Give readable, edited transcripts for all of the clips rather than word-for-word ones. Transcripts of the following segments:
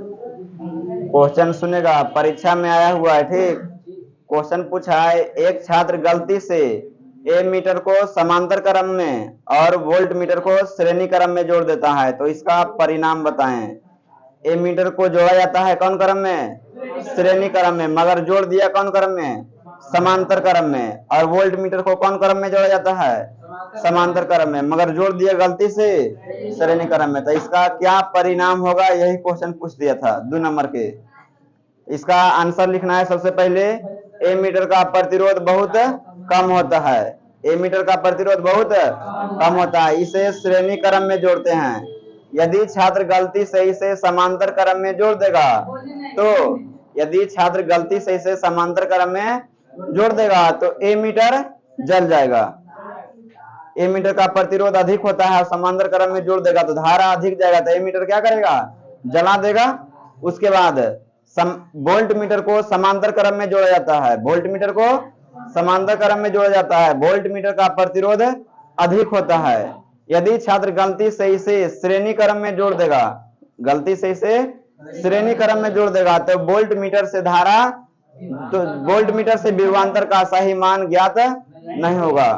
Question सुनेगा, परीक्षा में आया हुआ है, ठीक। क्वेश्चन पूछा है, एक छात्र गलती से ए मीटर को समांतर क्रम में और वोल्ट मीटर को श्रेणी क्रम में जोड़ देता है, तो इसका परिणाम बताएं। ए मीटर को जोड़ा जाता है कौन क्रम में? श्रेणी क्रम में, मगर जोड़ दिया कौन क्रम में? समांतर क्रम में। और वोल्ट मीटर को कौन क्रम में जोड़ा जाता है? समांतर क्रम में, मगर जोड़ दिया गलती से श्रेणी क्रम में। तो इसका क्या परिणाम होगा, यही क्वेश्चन पूछ दिया था 2 नंबर के। इसका आंसर लिखना है। सबसे पहले ए मीटर का प्रतिरोध बहुत कम होता है, ए मीटर का प्रतिरोध बहुत कम होता है, इसे श्रेणी क्रम में जोड़ते हैं। यदि छात्र गलती से इसे समांतर क्रम में जोड़ देगा, तो यदि छात्र गलती से इसे समांतर क्रम में जोड़ देगा तो ए मीटर जल जाएगा। ए मीटर का प्रतिरोध अधिक होता है, समांतर क्रम में जोड़ देगा तो धारा अधिक जाएगा, तो ए मीटर क्या करेगा? जला देगा। उसके बाद वोल्ट मीटर को समांतर क्रम में जोड़ा जाता है, वोल्ट मीटर को समांतर क्रम में जोड़ा जाता है, वोल्ट मीटर का प्रतिरोध अधिक होता है। यदि छात्र गलती से इसे श्रेणी क्रम में जोड़ देगा, गलती से इसे श्रेणी क्रम में जोड़ देगा तो वोल्ट मीटर से धारा, तो वोल्ट मीटर से विभवांतर का सही मान ज्ञात नहीं होगा।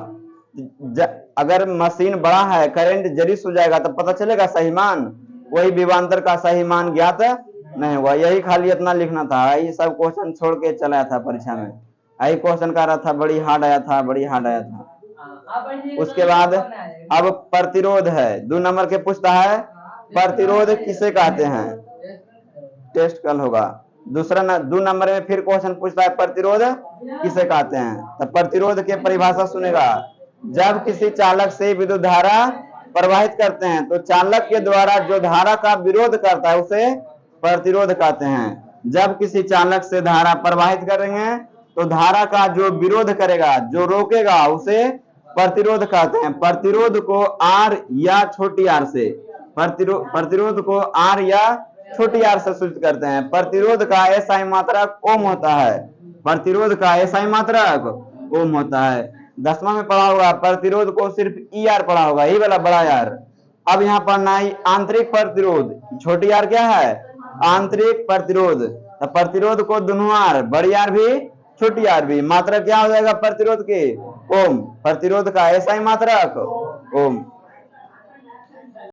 अगर मशीन बड़ा है, करंट जरिश हो जाएगा तो पता चलेगा सही मान, वही विभवांतर का सही मान ज्ञात नहीं हुआ। यही खाली इतना लिखना था, यही सब क्वेश्चन छोड़ के चला था परीक्षा में। यही क्वेश्चन का रहा था, बड़ी हार्ड आया था, बड़ी हार्ड आया था। उसके बाद अब प्रतिरोध है, 2 नंबर के पूछता है प्रतिरोध किसे कहते हैं, टेस्ट कल होगा। 2 नंबर में फिर क्वेश्चन पूछता है प्रतिरोध किसे कहते हैं। तो प्रतिरोध के परिभाषा सुनेगा, जब किसी चालक से विद्युत धारा प्रवाहित करते हैं तो चालक के द्वारा जो धारा का विरोध करता है उसे प्रतिरोध कहते हैं। जब किसी चालक से धारा प्रवाहित करेंगे तो धारा का जो विरोध करेगा, जो रोकेगा, उसे प्रतिरोध कहते हैं। प्रतिरोध को आर या छोटी आर से, प्रतिरोध को आर या छोटी आर से सूचित करते हैं। प्रतिरोध का एसआई मात्रक ओम होता है, प्रतिरोध का एसआई मात्रक ओम होता है। 10वां में पढ़ा होगा, प्रतिरोध को सिर्फ ई आर पढ़ा होगा, यही वाला बड़ा यार। अब यहाँ पढ़ना है आंतरिक प्रतिरोध, छोटी आर क्या है? आंतरिक प्रतिरोध। तो प्रतिरोध को दोनों आर, बड़ी आर भी छोटी आर भी, मात्रक क्या हो जाएगा प्रतिरोध के? ओम। प्रतिरोध का एसआई मात्रक ओम।